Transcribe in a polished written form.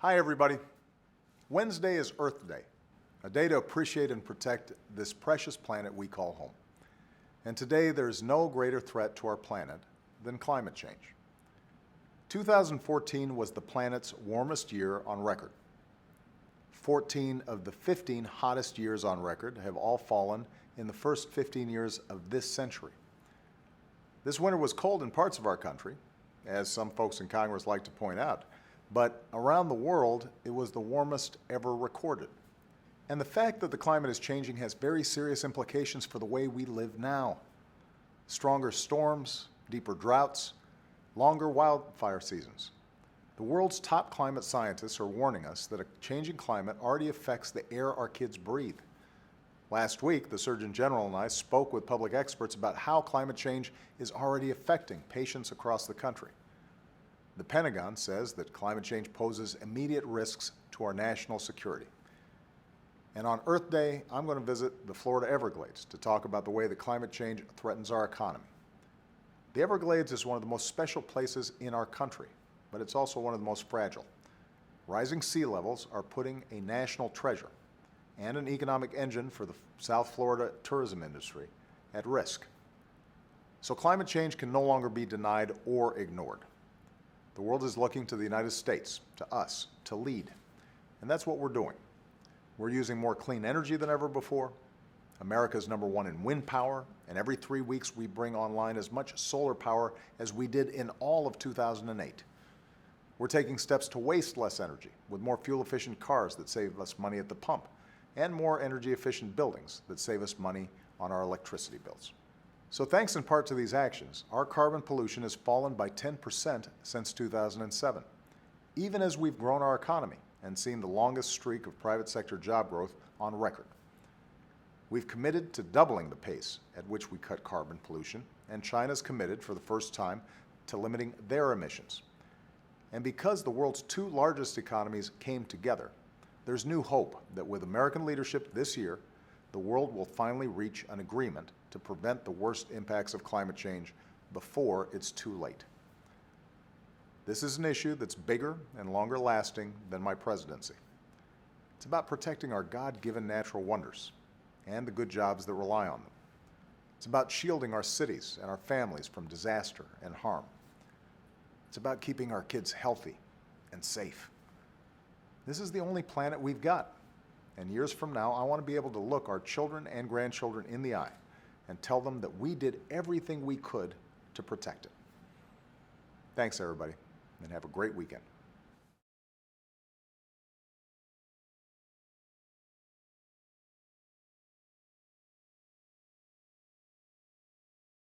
Hi, everybody. Wednesday is Earth Day, a day to appreciate and protect this precious planet we call home. And today, there's no greater threat to our planet than climate change. 2014 was the planet's warmest year on record. 14 of the 15 hottest years on record have all fallen in the first 15 years of this century. This winter was cold in parts of our country, as some folks in Congress like to point out, but around the world, it was the warmest ever recorded. And the fact that the climate is changing has very serious implications for the way we live now. Stronger storms, deeper droughts, longer wildfire seasons. The world's top climate scientists are warning us that a changing climate already affects the air our kids breathe. Last week, the Surgeon General and I spoke with public experts about how climate change is already affecting patients across the country. The Pentagon says that climate change poses immediate risks to our national security. And on Earth Day, I'm going to visit the Florida Everglades to talk about the way that climate change threatens our economy. The Everglades is one of the most special places in our country, but it's also one of the most fragile. Rising sea levels are putting a national treasure and an economic engine for the South Florida tourism industry at risk. So climate change can no longer be denied or ignored. The world is looking to the United States, to us, to lead. And that's what we're doing. We're using more clean energy than ever before. America's #1 in wind power, and every 3 weeks we bring online as much solar power as we did in all of 2008. We're taking steps to waste less energy with more fuel-efficient cars that save us money at the pump, and more energy-efficient buildings that save us money on our electricity bills. So thanks in part to these actions, our carbon pollution has fallen by 10% since 2007, even as we've grown our economy and seen the longest streak of private sector job growth on record. We've committed to doubling the pace at which we cut carbon pollution, and China's committed for the first time to limiting their emissions. And because the world's two largest economies came together, there's new hope that with American leadership this year, the world will finally reach an agreement to prevent the worst impacts of climate change before it's too late. This is an issue that's bigger and longer lasting than my presidency. It's about protecting our God-given natural wonders and the good jobs that rely on them. It's about shielding our cities and our families from disaster and harm. It's about keeping our kids healthy and safe. This is the only planet we've got. And years from now, I want to be able to look our children and grandchildren in the eye and tell them that we did everything we could to protect it. Thanks, everybody, and have a great weekend.